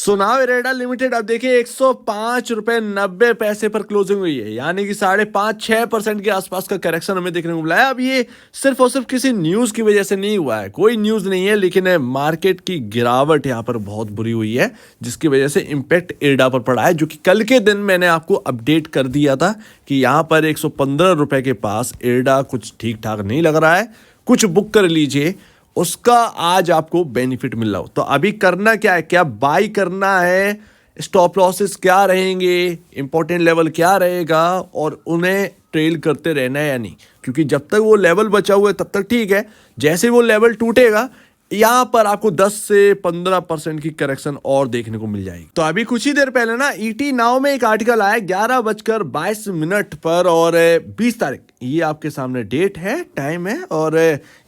So now IREDA limited अब देखिए 105.90 रुपए पर क्लोजिंग हुई है, यानी कि 5.5-6% के आसपास का करेक्शन हमें देखने को मिला है। अब ये सिर्फ और सिर्फ किसी न्यूज की वजह से नहीं हुआ है, कोई न्यूज नहीं है, लेकिन मार्केट की गिरावट यहाँ पर बहुत बुरी हुई है, जिसकी वजह से इम्पैक्ट इरेडा पर पड़ा है, जो कि कल के दिन मैंने आपको अपडेट कर दिया था कि यहाँ पर 115 रुपए के पास इरेडा कुछ ठीक ठाक नहीं लग रहा है, कुछ बुक कर लीजिए, उसका आज आपको बेनिफिट मिल रहा हो। तो अभी करना क्या है, क्या बाई करना है, स्टॉप लॉसेस क्या रहेंगे, इंपॉर्टेंट लेवल क्या रहेगा, और उन्हें ट्रेल करते रहना है या नहीं, क्योंकि जब तक वो लेवल बचा हुआ है तब तक ठीक है, जैसे वो लेवल टूटेगा यहाँ पर आपको 10 से 15% की करेक्शन और देखने को मिल जाएगी। तो अभी कुछ ही देर पहले ना ईटी नाउ में एक आर्टिकल आया 11:22 पर, और 20 तारीख ये आपके सामने डेट है, टाइम है, और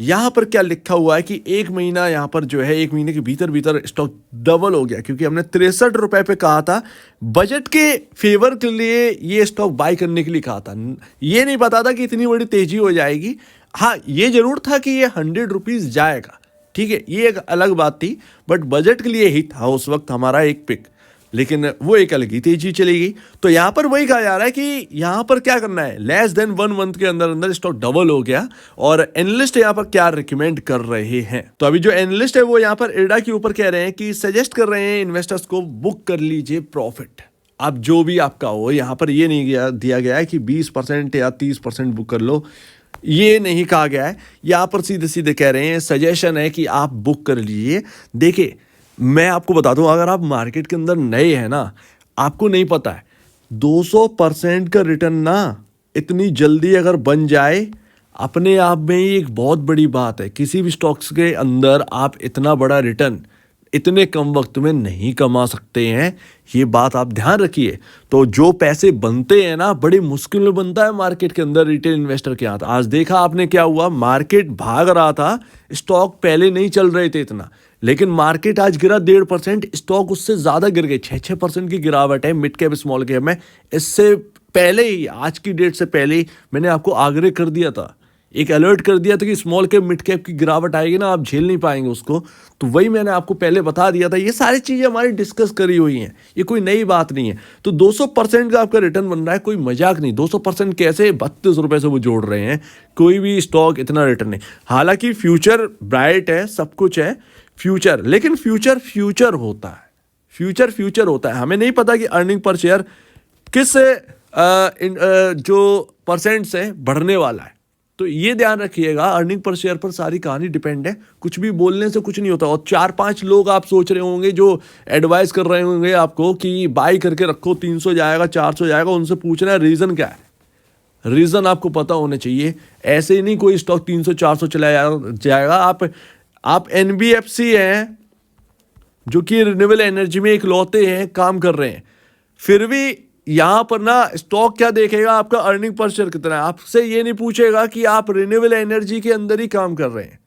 यहाँ पर क्या लिखा हुआ है कि एक महीना यहाँ पर जो है, एक महीने के भीतर स्टॉक डबल हो गया, क्योंकि हमने 63 रुपए पे कहा था, बजट के फेवर के लिए ये स्टॉक बाय करने के लिए कहा था, ये नहीं पता था कि इतनी बड़ी तेजी हो जाएगी। हाँ, ये जरूर था कि ये 100 रुपीज जाएगा, ठीक है, ये एक अलग बात थी, बट बजट के लिए ही था उस वक्त हमारा एक पिक, लेकिन वो एक अलग ही तेजी चलेगी। तो यहाँ पर वही कहा जा रहा है कि यहाँ पर क्या करना है, लेस देन 1 मंथ के अंदर अंदर स्टॉक डबल हो गया। और एनालिस्ट यहाँ पर क्या रिकमेंड कर रहे हैं, तो अभी जो एनालिस्ट है वो यहाँ पर इरेडा के ऊपर कह रहे हैं कि सजेस्ट कर रहे हैं इन्वेस्टर्स को बुक कर लीजिए प्रॉफिट। अब जो भी आपका हो, यहाँ पर ये नहीं दिया गया है कि 20% या 30% बुक कर लो, ये नहीं कहा गया है, यहाँ पर सीधे सीधे कह रहे हैं, सजेशन है कि आप बुक कर लीजिए। देखिए, मैं आपको बता दूं, अगर आप मार्केट के अंदर नए हैं ना, आपको नहीं पता है 200% का रिटर्न ना इतनी जल्दी अगर बन जाए, अपने आप में ही एक बहुत बड़ी बात है। किसी भी स्टॉक्स के अंदर आप इतना बड़ा रिटर्न इतने कम वक्त में नहीं कमा सकते हैं, ये बात आप ध्यान रखिए। तो जो पैसे बनते हैं ना, बड़ी मुश्किल में बनता है मार्केट के अंदर रिटेल इन्वेस्टर के हाथ। आज देखा आपने क्या हुआ, मार्केट भाग रहा था, स्टॉक पहले नहीं चल रहे थे इतना, लेकिन मार्केट आज गिरा 1.5%, स्टॉक उससे ज्यादा गिर गए, 6% की गिरावट है मिड कैप स्मॉल कैप में। इससे पहले ही, आज की डेट से पहले ही मैंने आपको आग्रह कर दिया था, एक अलर्ट कर दिया था कि स्मॉल कैप मिड कैप की गिरावट आएगी ना, आप झेल नहीं पाएंगे उसको। तो वही मैंने आपको पहले बता दिया था, ये सारी चीज़ें हमारी डिस्कस करी हुई हैं, ये कोई नई बात नहीं है। तो 200% का आपका रिटर्न बन रहा है, कोई मजाक नहीं। 200% कैसे, 32 रुपए से वो जोड़ रहे हैं, कोई भी स्टॉक इतना रिटर्न नहीं। हालांकि फ्यूचर ब्राइट है, सब कुछ है फ्यूचर, लेकिन फ्यूचर होता है, फ्यूचर होता है। हमें नहीं पता कि अर्निंग पर शेयर किस जो परसेंट से बढ़ने वाला है, तो ये ध्यान रखिएगा। अर्निंग पर शेयर पर सारी कहानी डिपेंड है, कुछ भी बोलने से कुछ नहीं होता। और 4-5 लोग आप सोच रहे होंगे जो एडवाइस कर रहे होंगे आपको कि बाई करके रखो, 300 जाएगा, 400 जाएगा, उनसे पूछना है रीज़न क्या है। रीज़न आपको पता होने चाहिए, ऐसे ही नहीं कोई स्टॉक 300-400 चला जाएगा। आप NBFC हैं, जो कि रिन्यूएबल एनर्जी में इकलौते हैं काम कर रहे हैं, फिर भी यहाँ पर ना स्टॉक क्या देखेगा, आपका अर्निंग पर शेयर कितना है। आपसे ये नहीं पूछेगा कि आप रिन्यूएबल एनर्जी के अंदर ही काम कर रहे हैं।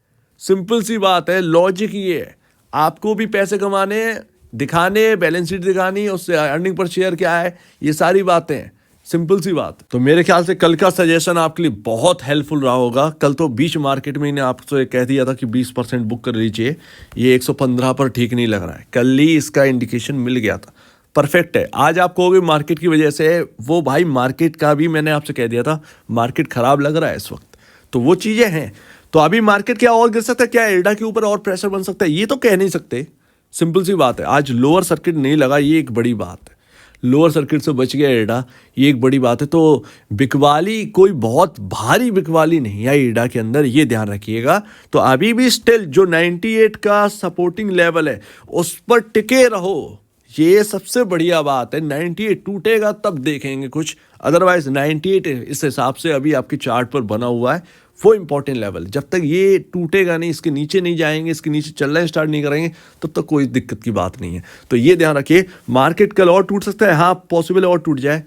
सिंपल सी बात है, लॉजिक ये है, आपको भी पैसे कमाने हैं, दिखाने, बैलेंस शीट दिखानी, उससे अर्निंग पर शेयर क्या है, ये सारी बातें हैं, सिंपल सी बात। तो मेरे ख्याल से कल का सजेशन आपके लिए बहुत हेल्पफुल रहा होगा। कल तो बीच मार्केट में आपसे कह दिया था कि 20% बुक कर लीजिए, ये 115 पर ठीक नहीं लग रहा है, कल ही इसका इंडिकेशन मिल गया था, परफेक्ट है। आज आप कहोगे मार्केट की वजह से, वो भाई मार्केट का भी मैंने आपसे कह दिया था, मार्केट खराब लग रहा है इस वक्त, तो वो चीज़ें हैं। तो अभी मार्केट क्या और गिर सकता है, क्या इरेडा के ऊपर और प्रेशर बन सकता है, ये तो कह नहीं सकते, सिंपल सी बात है। आज लोअर सर्किट नहीं लगा, ये एक बड़ी बात है, लोअर सर्किट से बच गया इरेडा, ये एक बड़ी बात है। तो बिकवाली कोई बहुत भारी बिकवाली नहीं है इरेडा के अंदर, ये ध्यान रखिएगा। तो अभी भी स्टिल जो 98 का सपोर्टिंग लेवल है उस पर टिके रहो, ये सबसे बढ़िया बात है। 98 टूटेगा तब देखेंगे कुछ, अदरवाइज 98 इस हिसाब से अभी आपके चार्ट पर बना हुआ है, वो इंपॉर्टेंट लेवल। जब तक ये टूटेगा नहीं, इसके नीचे नहीं जाएंगे, इसके नीचे चलना स्टार्ट नहीं करेंगे, तब तक कोई दिक्कत की बात नहीं है। तो ये ध्यान रखिए, मार्केट कल और टूट सकता है, हाँ पॉसिबल है और टूट जाए।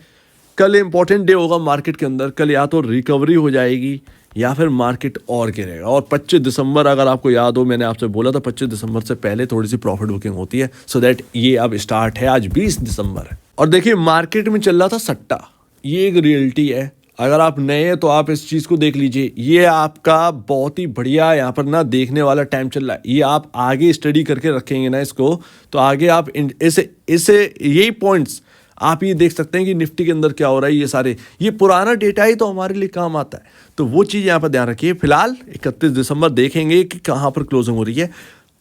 कल इंपॉर्टेंट डे होगा मार्केट के अंदर, कल या तो रिकवरी हो जाएगी या फिर मार्केट और गिरेगा। और 25 दिसंबर, अगर आपको याद हो, मैंने आपसे बोला था 25 दिसंबर से पहले थोड़ी सी प्रॉफिट बुकिंग होती है, सो दैट ये अब स्टार्ट है। आज 20 दिसंबर है और देखिए मार्केट में चल रहा था सट्टा, ये एक रियलिटी है। अगर आप नए हैं तो आप इस चीज़ को देख लीजिए, ये आपका बहुत ही बढ़िया यहाँ पर ना देखने वाला टाइम चल रहा है। ये आप आगे स्टडी करके रखेंगे ना इसको, तो आगे आप इसे इसे यही पॉइंट्स आप ये देख सकते हैं कि निफ्टी के अंदर क्या हो रहा है। ये पुराना डेटा ही तो हमारे लिए काम आता है, तो वो चीज़ यहाँ पर ध्यान रखिए। फिलहाल 31 दिसंबर देखेंगे कि कहाँ पर क्लोजिंग हो रही है।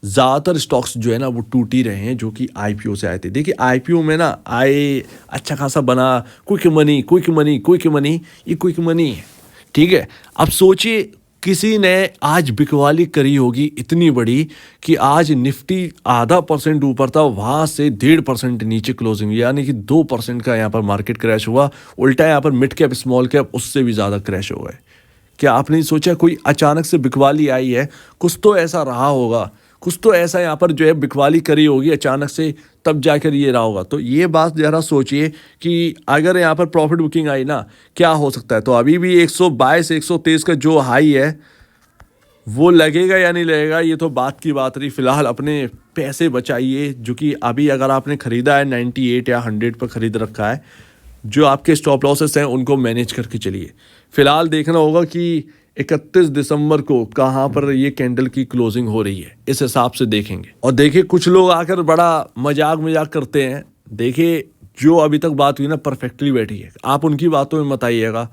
ज़्यादातर स्टॉक्स जो है ना वो टूट ही रहे हैं जो कि आईपीओ से आए थे। देखिए आईपीओ में ना आए अच्छा खासा बना, quick money quick money quick money, ये क्विक मनी है, ठीक है। अब सोचिए किसी ने आज बिकवाली करी होगी इतनी बड़ी कि आज निफ्टी 0.5% ऊपर था, वहाँ से 1.5% नीचे क्लोजिंग, यानी कि 2% का यहाँ पर मार्केट क्रैश हुआ। उल्टा यहाँ पर मिड कैप स्मॉल कैप उससे भी ज़्यादा क्रैश हो गए। क्या आपने सोचा कोई अचानक से बिकवाली आई है? कुछ तो ऐसा रहा होगा, कुछ तो ऐसा यहाँ पर जो है बिकवाली करी होगी अचानक से, तब जाकर ये रहा होगा। तो ये बात ज़रा सोचिए कि अगर यहाँ पर प्रॉफिट बुकिंग आई ना, क्या हो सकता है। तो अभी भी 122 123 का जो हाई है वो लगेगा या नहीं लगेगा, ये तो बात की बात रही। फिलहाल अपने पैसे बचाइए, जो कि अभी अगर आपने ख़रीदा है 98 या 100 पर ख़रीद रखा है, जो आपके स्टॉप लॉसेस हैं उनको मैनेज करके चलिए। फिलहाल देखना होगा कि 31 दिसंबर को कहाँ पर ये कैंडल की क्लोजिंग हो रही है, इस हिसाब से देखेंगे। और देखिए कुछ लोग आकर बड़ा मजाक करते हैं। देखिए जो अभी तक बात हुई ना परफेक्टली बैठी है, आप उनकी बातों में मत आइएगा।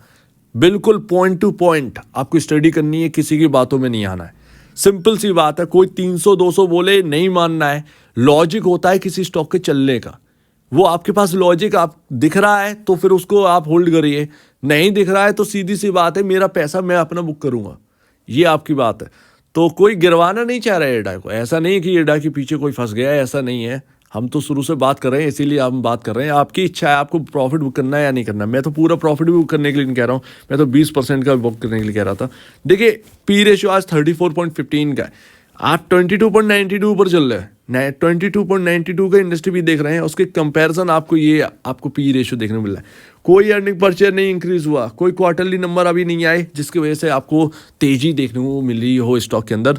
बिल्कुल पॉइंट टू पॉइंट आपको स्टडी करनी है, किसी की बातों में नहीं आना है। सिंपल सी बात है, कोई 300 200 बोले नहीं मानना है। लॉजिक होता है किसी स्टॉक के चलने का, वो आपके पास लॉजिक आप दिख रहा है तो फिर उसको आप होल्ड करिए, नहीं दिख रहा है तो सीधी सी बात है मेरा पैसा मैं अपना बुक करूंगा, ये आपकी बात है। तो कोई गिरवाना नहीं चाह रहा है एडा को, ऐसा नहीं है कि एडा के पीछे कोई फंस गया है, ऐसा नहीं है। हम तो शुरू से बात कर रहे हैं, इसीलिए हम बात कर रहे हैं। आपकी इच्छा है आपको प्रॉफिट बुक करना है या नहीं करना। मैं तो पूरा प्रॉफिट भी बुक करने के लिए नहीं कह रहा हूँ, मैं तो 20% का बुक करने के लिए कह रहा था। देखिए पी रेशियो आज 34.15 का है, आप 22.92 पर चल रहे हैं। 22.92 का इंडस्ट्री भी देख रहे हैं, उसके कंपैरिजन आपको पी रेशियो देखने को मिल रहा है। कोई अर्निंग पर शेयर नहीं इंक्रीज हुआ, कोई क्वार्टरली नंबर अभी नहीं आए जिसकी वजह से आपको तेजी देखने को मिल रही हो स्टॉक के अंदर।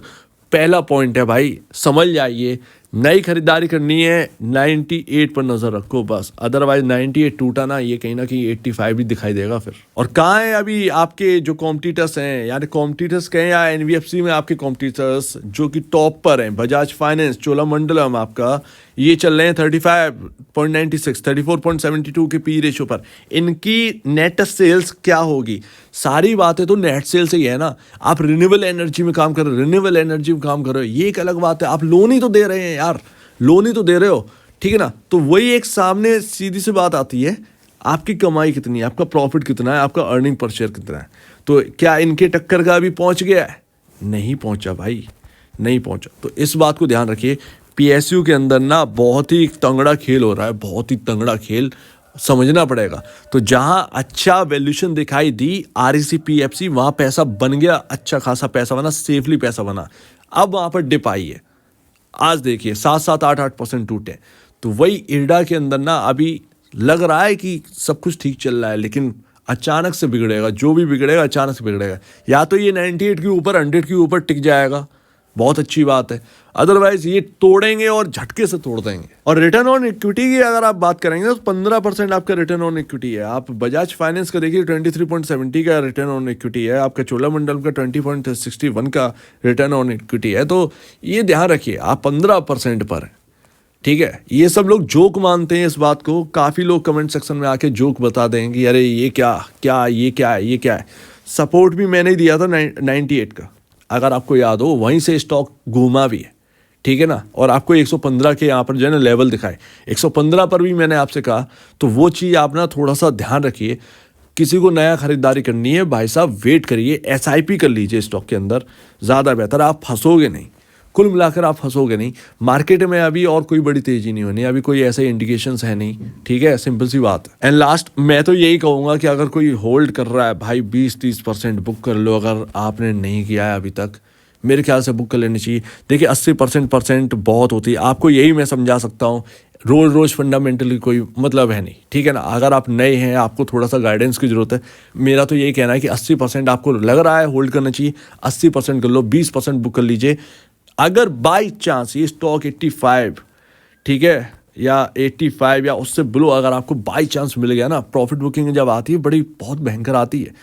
पहला पॉइंट है भाई, समझ जाइए, नई खरीदारी करनी है 98 पर नजर रखो बस, अदरवाइज 98 टूटा ना, ये कहीं ना कहीं 85 भी दिखाई देगा फिर। और कहाँ है अभी आपके जो कॉम्पिटिटर्स हैं, यानी कॉम्पिटिटर्स कहें या एनबीएफसी में आपके कॉम्पिटिटर्स जो कि टॉप पर हैं, बजाज फाइनेंस, चोलामंडलम, आपका ये चल रहे हैं 35.96 34.72 के पी रेशो पर। इनकी नेट सेल्स क्या होगी? सारी बातें तो नेट सेल से ही है ना। आप रिन्यूएबल एनर्जी में काम कर रहे हो, रिन्यूएबल एनर्जी में काम कर रहे हो, ये एक अलग बात है। आप लोन ही तो दे रहे हैं यार, लोन ही तो दे रहे हो, ठीक है ना। तो वही एक सामने सीधी सी बात आती है, आपकी कमाई कितनी है, आपका प्रॉफिट कितना है, आपका अर्निंग पर शेयर कितना है। तो क्या इनके टक्कर का अभी पहुंच गया है? नहीं पहुंचा भाई, नहीं पहुंचा। तो इस बात को ध्यान रखिए। पीएसयू के अंदर ना बहुत ही तंगड़ा खेल हो रहा है, बहुत ही तंगड़ा खेल, समझना पड़ेगा। तो जहां अच्छा वैल्यूएशन दिखाई दी आरईसी पीएफसी, वहां पैसा बन गया, अच्छा खासा पैसा बना, सेफली पैसा बना। अब वहां पर डिप आई है, आज देखिए 7-7 8-8% टूटे। तो वही इरडा के अंदर ना अभी लग रहा है कि सब कुछ ठीक चल रहा है, लेकिन अचानक से बिगड़ेगा। जो भी बिगड़ेगा अचानक से बिगड़ेगा। या तो ये 98 के ऊपर 100 के ऊपर टिक जाएगा, बहुत अच्छी बात है, अदरवाइज ये तोड़ेंगे और झटके से तोड़ देंगे। और रिटर्न ऑन इक्विटी की अगर आप बात करेंगे तो 15% आपका रिटर्न ऑन इक्विटी है। आप बजाज फाइनेंस का देखिए 23.70 का रिटर्न ऑन इक्विटी है, आपका चोलामंडलम का 20.61 का रिटर्न ऑन इक्विटी है। तो ये ध्यान रखिए आप 15% पर है, ठीक है। ये सब लोग जोक मानते हैं इस बात को, काफ़ी लोग कमेंट सेक्शन में आके जोक बता देंगे कि अरे ये क्या क्या ये क्या है, ये क्या है। सपोर्ट भी मैंने ही दिया था 98 का, अगर आपको याद हो, वहीं से स्टॉक घूमा भी है, ठीक है ना। और आपको 115 के यहाँ पर जो है ना लेवल दिखाए, 115 पर भी मैंने आपसे कहा। तो वो चीज़ आप ना थोड़ा सा ध्यान रखिए। किसी को नया खरीदारी करनी है भाई साहब, वेट करिए, एसआईपी कर लीजिए स्टॉक के अंदर, ज़्यादा बेहतर। आप फंसोगे नहीं, कुल मिलाकर आप फंसोगे नहीं। मार्केट में अभी और कोई बड़ी तेजी नहीं होनी, अभी कोई ऐसे इंडिकेशंस है नहीं, ठीक है, सिंपल सी बात है। एंड लास्ट मैं तो यही कहूँगा कि अगर कोई होल्ड कर रहा है भाई 20-30% बुक कर लो, अगर आपने नहीं किया है अभी तक, मेरे ख्याल से बुक कर लेनी चाहिए। देखिए 80% बहुत होती है, आपको यही मैं समझा सकता हूँ। रोज़ फंडामेंटली कोई मतलब है नहीं, ठीक है ना। अगर आप नए हैं, आपको थोड़ा सा गाइडेंस की ज़रूरत है। मेरा तो यही कहना है कि 80% आपको लग रहा है होल्ड करना चाहिए, 80% कर लो, 20% बुक कर लीजिए। अगर बाई चांस ये स्टॉक 85, ठीक है, या 85 या उससे बिलो अगर आपको बाई चांस मिल गया ना, प्रॉफिट बुकिंग जब आती है बड़ी बहुत भयंकर आती है।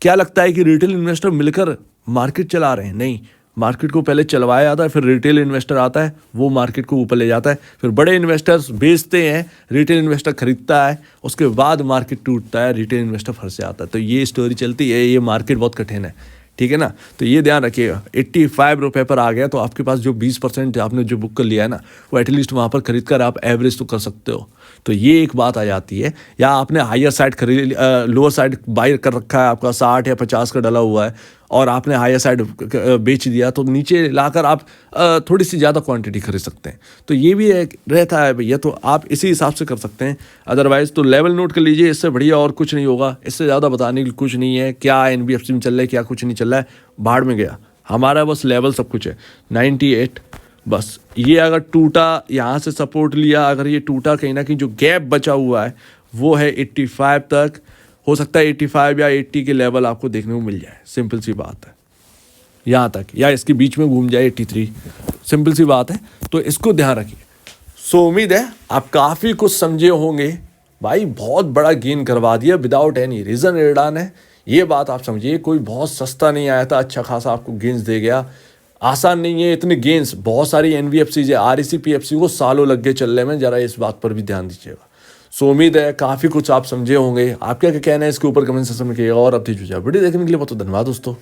क्या लगता है कि रिटेल इन्वेस्टर मिलकर मार्केट चला रहे हैं? नहीं, मार्केट को पहले चलवाया जाता है, फिर रिटेल इन्वेस्टर आता है, वो मार्केट को ऊपर ले जाता है, फिर बड़े इन्वेस्टर्स बेचते हैं, रिटेल इन्वेस्टर खरीदता है, उसके बाद मार्केट टूटता है, रिटेल इन्वेस्टर फंस जाता है। तो ये स्टोरी चलती है, ये मार्केट बहुत कठिन है, ठीक है ना। तो ये ध्यान रखिएगा, 85 रुपये पर आ गया तो आपके पास जो 20% आपने जो बुक कर लिया है ना, वो एटलीस्ट वहाँ पर खरीद कर आप एवरेज तो कर सकते हो। तो ये एक बात आ जाती है। या आपने हायर साइड खरीद लोअर साइड बाई कर रखा है, आपका 60 या 50 का डला हुआ है और आपने हायर साइड बेच दिया, तो नीचे लाकर आप थोड़ी सी ज़्यादा क्वांटिटी खरीद सकते हैं। तो ये भी एक रहता है भैया, तो आप इसी हिसाब से कर सकते हैं। अदरवाइज़ तो लेवल नोट कर लीजिए, इससे बढ़िया और कुछ नहीं होगा, इससे ज़्यादा बताने की कुछ नहीं है। क्या NBFC में चल रहा है, क्या कुछ नहीं चल रहा है, भाड़ में गया। हमारा बस लेवल सब कुछ है 98। बस ये अगर टूटा, यहाँ से सपोर्ट लिया, अगर ये टूटा, कहीं ना कहीं जो गैप बचा हुआ है वो है 85 तक। हो सकता है 85 या 80 के लेवल आपको देखने को मिल जाए, सिंपल सी बात है, यहाँ तक, या इसके बीच में घूम जाए 83, सिंपल सी बात है। तो इसको ध्यान रखिए। सो उम्मीद है आप काफ़ी कुछ समझे होंगे भाई। बहुत बड़ा गेन करवा दिया विदाउट एनी रीज़न एर्डान है, ये बात आप समझिए। कोई बहुत सस्ता नहीं आया था, अच्छा खासा आपको गेंस दे गया। आसान नहीं है इतने गेंस, बहुत सारी NBFCs है, REC PFC को सालों लग गए चलने में, जरा इस बात पर भी ध्यान दीजिएगा। सो उम्मीद है काफ़ी कुछ आप समझे होंगे। आपका क्या कहना है इसके ऊपर कमेंट सेक्शन में कहिएगा। और अब वीडियो देखने के लिए बहुत धन्यवाद दोस्तों।